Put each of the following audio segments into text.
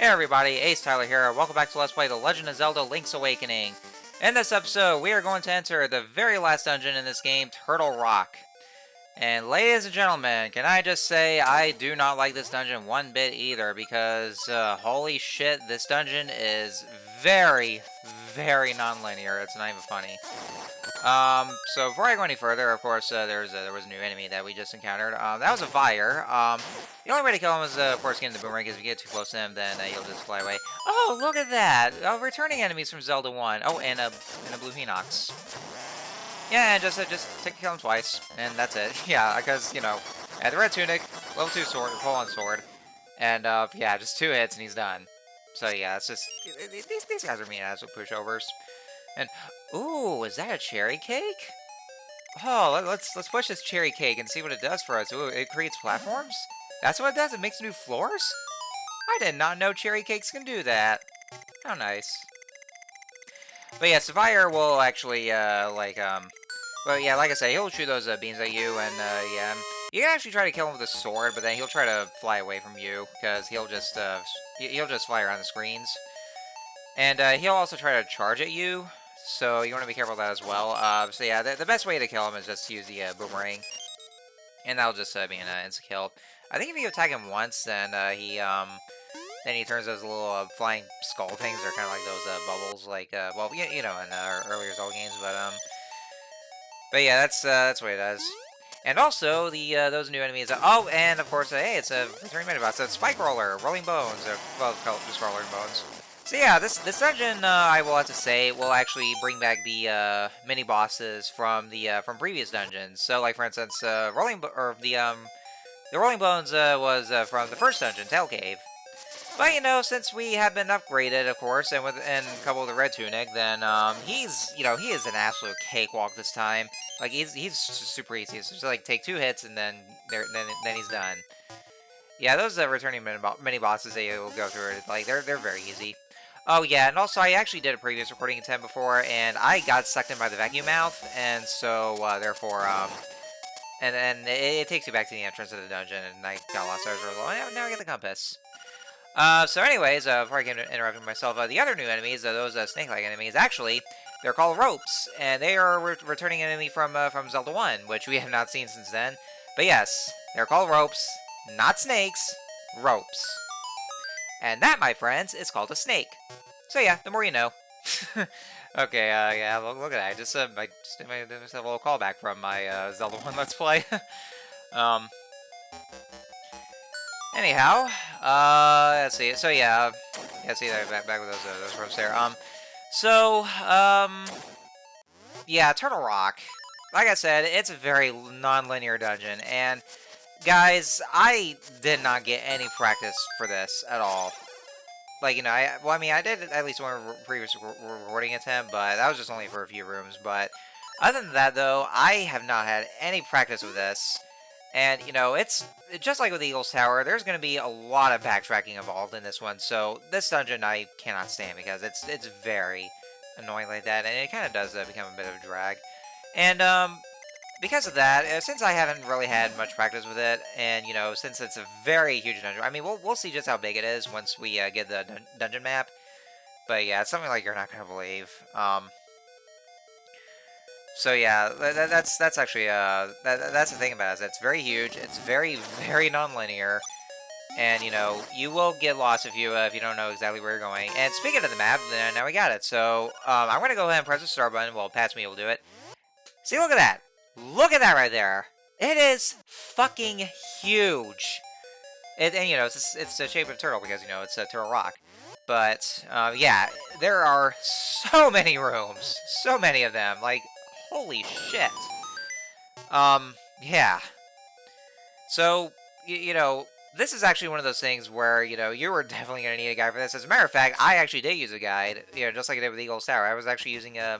Hey everybody, AcedTyler here. Welcome back to Let's Play The Legend of Zelda Link's Awakening. In this episode, we are going to enter the very last dungeon in this game, Turtle Rock. And ladies and gentlemen, can I just say I do not like this dungeon one bit either, because holy shit, this dungeon is very, very non-linear. It's not even funny. So before I go any further, of course, there was a new enemy that we just encountered. That was a Vire. The only way to kill him is, of course, getting the boomerang, because if you get too close to him, then he'll just fly away. Oh, look at that! Returning enemies from Zelda 1. Oh, and a blue Hinox. Yeah, and just kill him twice, and that's it. Yeah, because, you know, the red tunic, level 2 sword, pull-on sword, and, yeah, just 2 hits and he's done. So, yeah, it's just, these guys are mean as with pushovers. And, ooh, is that a cherry cake? Oh, let's push this cherry cake and see what it does for us. Ooh, it creates platforms? That's what it does? It makes new floors? I did not know cherry cakes can do that. How nice. But yeah, Sapphire will actually, well, yeah, like I said, he'll shoot those beams at you, and, yeah. You can actually try to kill him with a sword, but then he'll try to fly away from you, because he'll just fly around the screens. And, he'll also try to charge at you, so you want to be careful of that as well. So yeah, the best way to kill him is just to use the boomerang, and that'll just be an insta-kill. I think if you attack him once, then he turns those little flying skull things. They're kind of like those bubbles, like well, you know, in earlier Zelda games. But yeah, that's what it does. And also those new enemies. Oh, and of course, hey, it's a returning mini boss. So it's Spike Roller, Rolling Bones, well, just Rolling Bones. So yeah, this dungeon, I will have to say, will actually bring back the mini bosses from previous dungeons. So, like for instance, the Rolling Bones was from the first dungeon, Tail Cave. But you know, since we have been upgraded, of course, and coupled with the red tunic, then he is an absolute cakewalk this time. Like he's just super easy. It's just like take 2 hits and then he's done. Yeah, those returning mini bosses that you'll go through, like they're very easy. Oh yeah, and also I actually did a previous recording attempt before, and I got sucked in by the vacuum mouth, and so therefore and then it takes you back to the entrance of the dungeon, and I got lost. I was like, oh, now I get the compass. So anyways, before I get interrupting myself, the other new enemies, those snake-like enemies, actually, they're called ropes, and they are returning enemy from Zelda 1, which we have not seen since then. But yes, they're called ropes, not snakes, ropes. And that, my friends, is called a snake. So yeah, the more you know. Okay, yeah, look at that. I just did myself a little callback from my Zelda 1 Let's Play. um, Anyhow, let's see. So yeah, see that back with those ropes there. Yeah, Turtle Rock. Like I said, it's a very non-linear dungeon, and guys, I did not get any practice for this at all. Like, you know, I did at least one previous recording attempt, but that was just only for a few rooms. But other than that, though, I have not had any practice with this. And, you know, it's just like with Eagle's Tower, there's going to be a lot of backtracking involved in this one. So this dungeon I cannot stand because it's very annoying like that, and it kind of does become a bit of a drag. And because of that, since I haven't really had much practice with it, and you know, since it's a very huge dungeon, I mean, we'll see just how big it is once we get the dungeon map. But yeah, it's something like you're not gonna believe. So yeah, that's actually that's the thing about it. It's very huge. It's very non-linear, and you know, you will get lost if you don't know exactly where you're going. And speaking of the map, then now we got it. So I'm gonna go ahead and press the start button. Well, past me will do it. See, look at that. Look at that right there. It is fucking huge. And you know, it's the shape of a turtle because, you know, it's a Turtle Rock. But, yeah, there are so many rooms. So many of them. Like, holy shit. Yeah. So, you know, this is actually one of those things where, you know, you were definitely going to need a guide for this. As a matter of fact, I actually did use a guide, you know, just like I did with Eagle's Tower. I was actually using a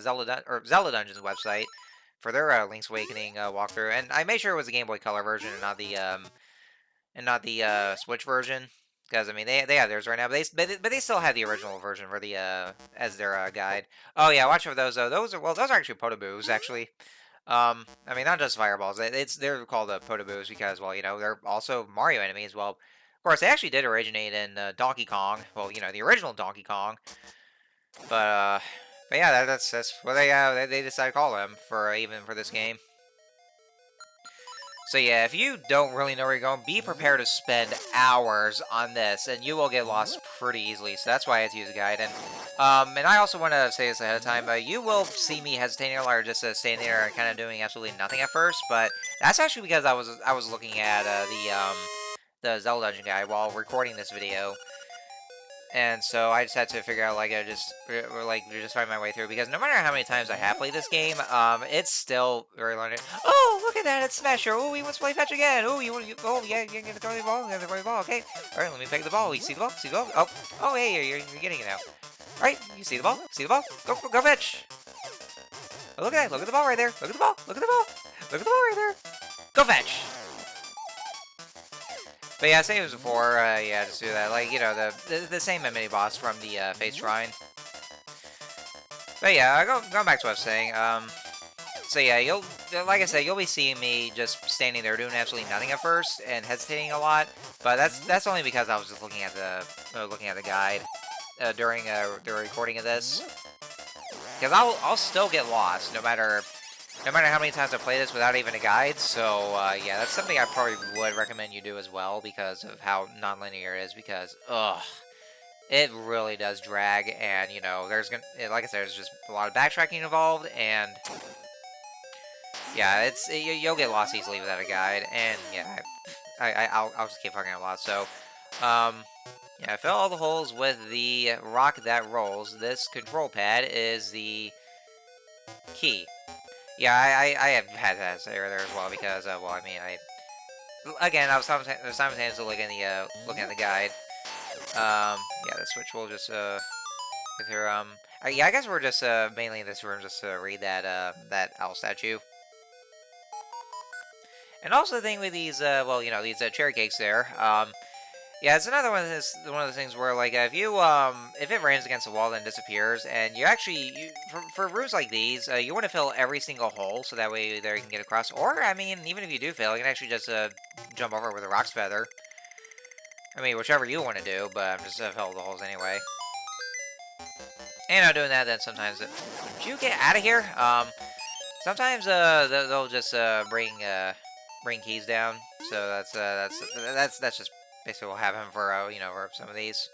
Zelda Dungeons website for their Link's Awakening walkthrough, and I made sure it was the Game Boy Color version and not the Switch version, because I mean they have theirs right now, but they still have the original version for the as their guide. Oh yeah, watch for those. Those are actually Potoboos actually. I mean, not just fireballs. They're called Potoboos because, well, you know, they're also Mario enemies. Well, course, they actually did originate in Donkey Kong. Well, you know, the original Donkey Kong. But yeah, that's what they decided to call them for even for this game. So yeah, if you don't really know where you're going, be prepared to spend hours on this, and you will get lost pretty easily. So that's why I had to use a guide. And I also want to say this ahead of time. You will see me hesitating a lot, or just standing there and kind of doing absolutely nothing at first. But that's actually because I was looking at the Zelda dungeon guide while recording this video. And so I just had to figure out, like, just find my way through, because no matter how many times I have played this game, it's still very long. Oh, look at that, it's Smasher. Oh, he wants to play fetch again. Oh, oh, yeah, you're gonna throw the ball. You're gonna throw the ball. Okay. All right, let me pick the ball. You see the ball? See the ball? Oh, hey, you're getting it now. All right, you see the ball? See the ball? Go fetch. Oh, look at that. Look at the ball right there. Look at the ball. Look at the ball. Look at the ball right there. Go fetch. But yeah, same as before, yeah, just do that. Like, you know, the same mini boss from the Face Shrine. But yeah, going back to what I was saying, so yeah, like I said, you'll be seeing me just standing there doing absolutely nothing at first and hesitating a lot. But that's only because I was just looking at the guide during the recording of this. Because I'll still get lost no matter how many times I play this without even a guide. So yeah, that's something I probably would recommend you do as well, because of how non-linear it is. Because it really does drag, and you know, like I said, there's just a lot of backtracking involved, and yeah, you'll get lost easily without a guide. And yeah, I'll just keep fucking a lot. So yeah, fill all the holes with the rock that rolls. This control pad is the key. Yeah, I have had that there as well, because well, I mean, I was simultaneously looking at the guide. Yeah, the switch will just get through. Yeah, I guess we're just mainly in this room just to read that owl statue. And also the thing with these well, you know, these cherry cakes there. Yeah, it's another one of the things where, like, if it rams against the wall then disappears, and for rooms like these, you want to fill every single hole so that way there you can get across. Or I mean, even if you do fail, you can actually just jump over with a rock's feather. I mean, whichever you want to do, but I'm just fill the holes anyway. And I'm doing that. Then sometimes, would you get out of here? Sometimes they'll just bring keys down. So that's just basically what happened for you know, for some of these.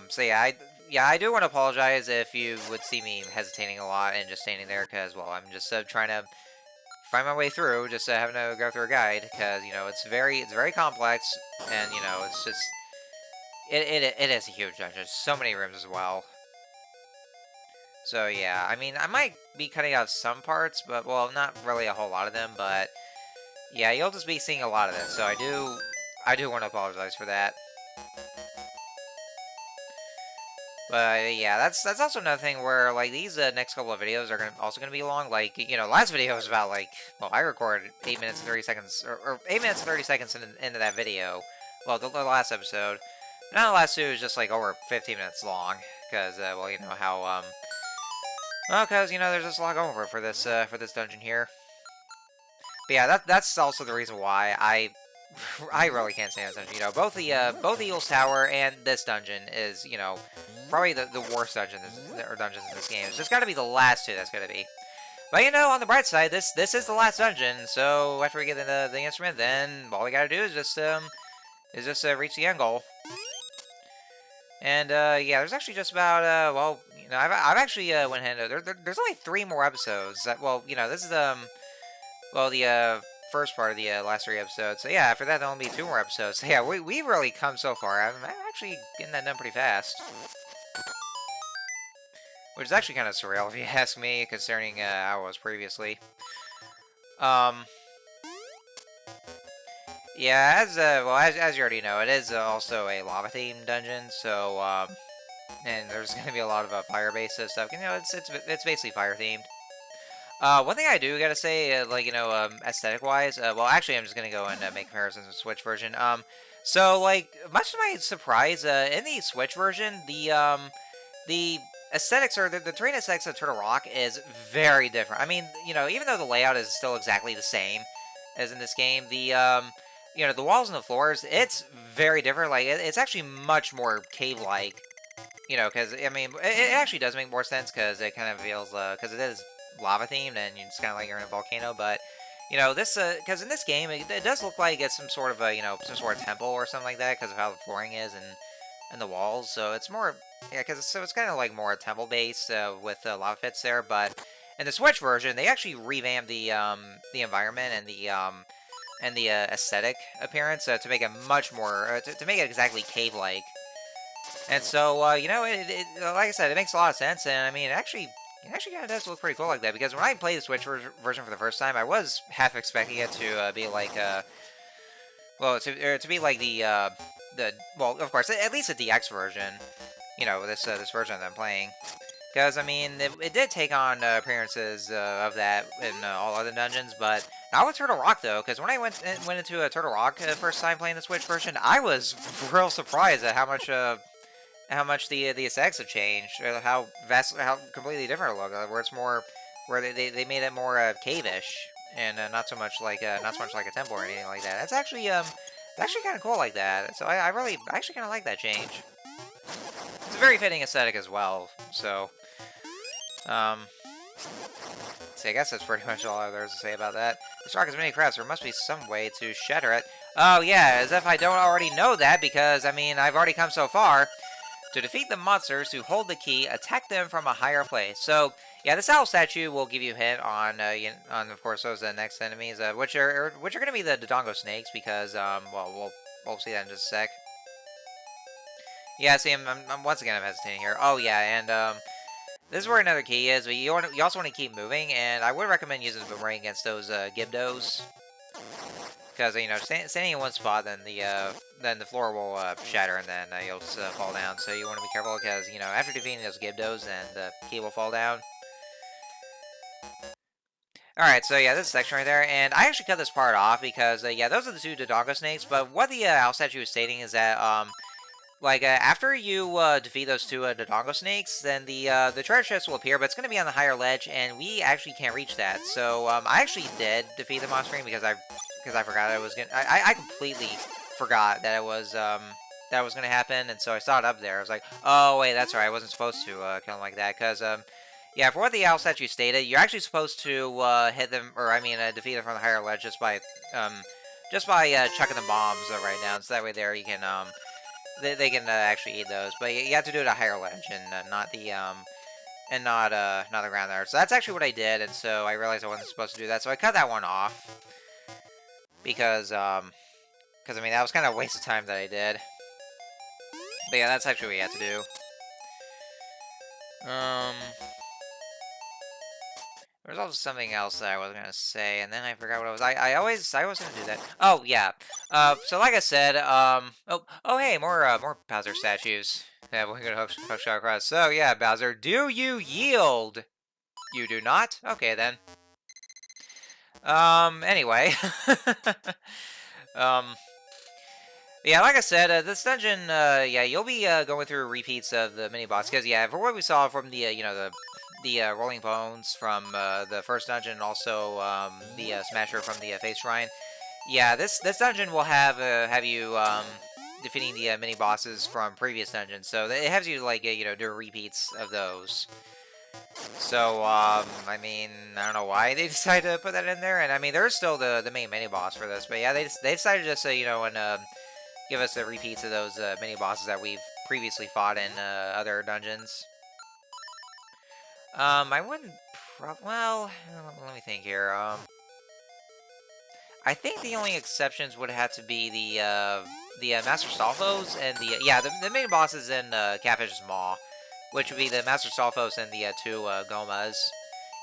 So yeah, I do want to apologize if you would see me hesitating a lot and just standing there, because well, I'm just trying to find my way through, just having to go through a guide, because you know, it's very complex, and you know, it's just it is a huge dungeon. So many rooms as well. So yeah, I mean, I might be cutting out some parts, but well, not really a whole lot of them, but yeah, you'll just be seeing a lot of this. So I do want to apologize for that. But yeah, that's also another thing where, like, these next couple of videos are also gonna be long. Like, you know, last video was about, like, well, I recorded 8 minutes and 30 seconds, or 8 minutes and 30 seconds into that video. Well, the last episode. Now the last two is just like over 15 minutes long, because well, you know how well, because you know, there's just a lot going for this dungeon here. But yeah, that's also the reason why I really can't stand this dungeon. You know, both the Eagles Tower and this dungeon is, you know, probably the worst dungeons in this game. It's just got to be the last two. That's got to be. But you know, on the bright side, this is the last dungeon. So after we get into the instrument, then all we got to do is just reach the end goal. And yeah, there's actually just about well, you know, I've actually went ahead and there's only 3 more episodes. Well, you know, this is well, the first part of the last 3 episodes. So yeah, after that there'll only be 2 more episodes. So yeah, we've really come so far. I'm actually getting that done pretty fast, which is actually kind of surreal if you ask me, concerning how I was previously. Yeah, as you already know, it is also a lava-themed dungeon. So and there's going to be a lot of fire-based stuff. You know, it's basically fire-themed. One thing I do gotta say, like, you know, aesthetic-wise, well, actually, I'm just gonna go and make comparisons with Switch version. So, like, much to my surprise, in the Switch version, the aesthetics, or the terrain aesthetics of Turtle Rock is very different. I mean, you know, even though the layout is still exactly the same as in this game, you know, the walls and the floors, it's very different. Like, it's actually much more cave-like, you know, because, I mean, it actually does make more sense because it kind of feels, because it is lava-themed and it's kind of like you're in a volcano, but, you know, this, because in this game, it does look like it's some sort of a, you know, some sort of temple or something like that because of how the flooring is and the walls, so it's more, yeah, because it's kind of like more temple-based with lava pits there, but in the Switch version, they actually revamped the environment and the aesthetic appearance to make it much more to make it exactly cave-like. And so you know, like I said, it makes a lot of sense, and I mean, it actually kind of does look pretty cool like that. Because when I played the Switch version for the first time, I was half expecting it to be like well, to be like the well, of course, at least the DX version. You know, this version that I'm playing. Because, I mean, it did take on appearances of that in all other dungeons, but not with Turtle Rock, though, because when I went into Turtle Rock first time playing the Switch version, I was real surprised at how much the aesthetics have changed, or how completely different it looked, where it's more, where they made it more cave-ish, and not so much like a temple or anything like that. It's actually kind of cool like that, so I actually kind of like that change. It's a very fitting aesthetic as well, so... see, I guess that's pretty much all there is to say about that. This rock has many crafts. There must be some way to shatter it. Oh, yeah, as if I don't already know that, because, I mean, I've already come so far. To defeat the monsters who hold the key, attack them from a higher place. So, yeah, this owl statue will give you a hint on, on of course, those next enemies, which are going to be the Dodongo snakes, because, well, we'll see that in just a sec. Yeah, see, I'm once again, I'm hesitating here. Oh, yeah, and, this is where another key is, but you also want to keep moving, and I would recommend using the boomerang against those Gibdos, because you know standing in one spot, then the floor will shatter, and then you'll just fall down. So you want to be careful, because you know after defeating those Gibdos, then the key will fall down. All right, so yeah, this section right there, and I actually cut this part off because yeah, those are the two Dodongo snakes. But what the owl statue is stating is that like, after you defeat those two Dodongo snakes, then the treasure chest will appear, but it's going to be on the higher ledge, and we actually can't reach that. So I actually did defeat them off screen because I forgot I was gonna. I completely forgot that it was that was gonna happen, and so I saw it up there. I was like, oh wait, that's right, I wasn't supposed to kill them like that, because yeah, for what the owl statue stated, you're actually supposed to hit them, or I mean, defeat them from the higher ledge just by chucking the bombs right down, so that way there you can they can actually eat those, but you have to do it at a higher ledge and not the not the ground there. So that's actually what I did, and so I realized I wasn't supposed to do that, so I cut that one off because I mean that was kind of a waste of time that I did. But yeah, that's actually what you have to do. There's also something else that I was gonna say, and then I forgot what it was. I always gonna do that. Oh yeah. So like I said, oh hey, more Bowser statues. Yeah, we're gonna hook shot across. So yeah, Bowser, do you yield? You do not. Okay then. Anyway. um. Yeah, like I said, this dungeon, yeah, you'll be going through repeats of the mini boss because yeah, for what we saw from the you know the rolling bones from the first dungeon, and also the smasher from the face shrine. Yeah, this dungeon will have you defeating the mini bosses from previous dungeons, so it has you like you know do repeats of those. So I mean, I don't know why they decided to put that in there, and I mean there's still the main mini boss for this, but yeah, they decided just to you know and give us the repeats of those mini bosses that we've previously fought in other dungeons. I wouldn't. Well, let me think here. I think the only exceptions would have to be the Master Stalfos and the main bosses in Catfish's Maw, which would be the Master Stalfos and the two Gomas.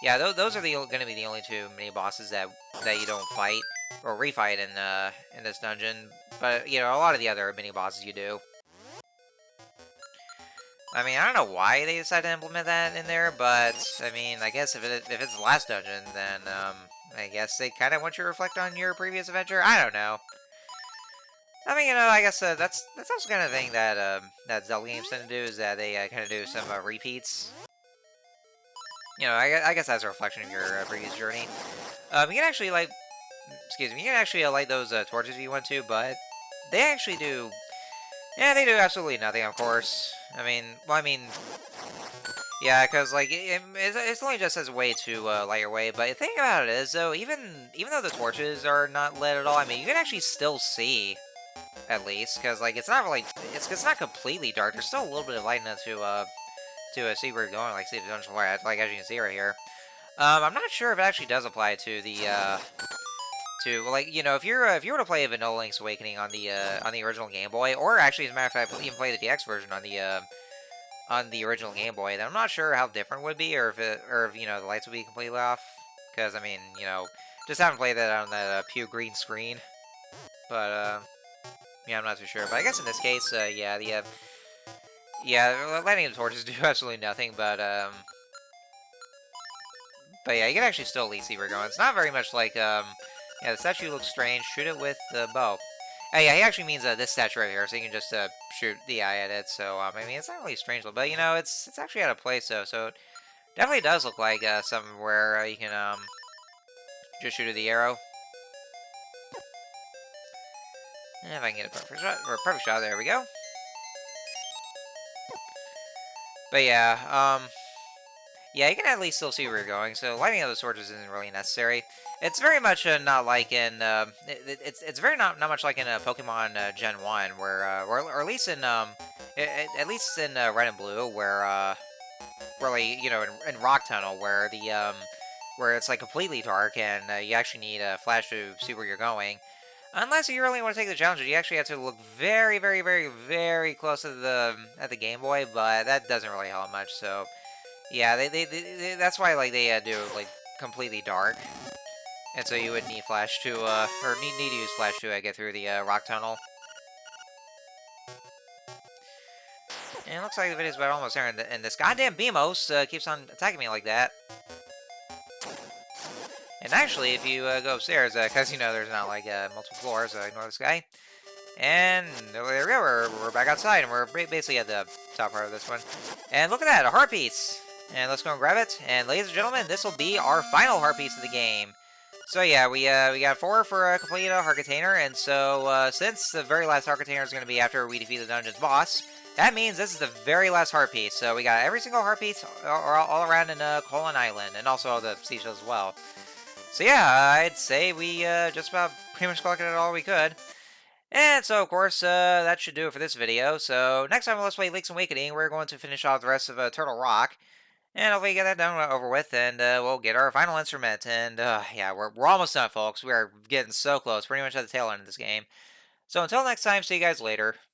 Yeah, those are going to be the only two mini bosses that you don't fight or refight in this dungeon. But you know, a lot of the other mini bosses you do. I mean, I don't know why they decided to implement that in there, but I mean, I guess if it's the last dungeon, then I guess they kind of want you to reflect on your previous adventure. I don't know. I mean, you know, I guess that's also kind of thing that that Zelda games tend to do, is that they kind of do some repeats. You know, I guess that's a reflection of your previous journey. You can actually like excuse me, you can actually light those torches if you want to, but they actually do. Yeah, they do absolutely nothing. Of course. I mean, well, I mean, yeah, because like it's only just as a way to light your way. But the thing about it is, though, even though the torches are not lit at all, I mean, you can actually still see at least, because like it's not really it's not completely dark. There's still a little bit of light enough to see where you're going, like see the dungeon floor, like as you can see right here. I'm not sure if it actually does apply to the to well, like if you were to play Vanilla Link's Awakening on the original Game Boy, or actually as a matter of fact even play the DX version on the original Game Boy, then I'm not sure how different it would be, or if the lights would be completely off. Because I mean, just haven't played that on that pure green screen. But yeah, I'm not too sure. But I guess in this case, yeah, lighting the torches do absolutely nothing. But yeah, you can actually still at least see where you're going. It's not very much like yeah, the statue looks strange. Shoot it with the bow. Oh yeah, he actually means this statue right here, so you can just shoot the eye at it. So I mean, it's not really strange, but it's actually out of place though. So it definitely does look like something where you can just shoot at the arrow. And if I can get a perfect shot, there we go. But yeah, yeah, you can at least still see where you're going, so lighting up the torches isn't really necessary. It's very much not like in it's very not much like in Pokemon Gen 1, or at least in at least in Red and Blue, where like in Rock Tunnel, where it's like completely dark and you actually need a flash to see where you're going. Unless you really want to take the challenge, you actually have to look very, very, very, very close to the at the Game Boy, but that doesn't really help much. So yeah, that's why like they do like completely dark, and so you would need flash to or need to use flash to get through the rock tunnel. And it looks like the video's about almost there, and this goddamn Beamos keeps on attacking me like that. And actually, if you go upstairs, because there's not like multiple floors, ignore this guy. And there we go, we're back outside, and we're basically at the top part of this one. And look at that, a heart piece! And let's go and grab it. And ladies and gentlemen, this will be our final heart piece of the game. So yeah, we got 4 for a complete heart container, and so since the very last heart container is going to be after we defeat the dungeon's boss, that means this is the very last heart piece. So we got every single heart piece all around in Colon Island, and also the seashells as well. So yeah, I'd say we just about pretty much collected all we could. And so, of course, that should do it for this video. So next time on Let's Play Link's Awakening, we're going to finish off the rest of Turtle Rock. And hopefully get that done over with, and we'll get our final instrument. And yeah, we're almost done, folks. We are getting so close, pretty much at the tail end of this game. So until next time, see you guys later.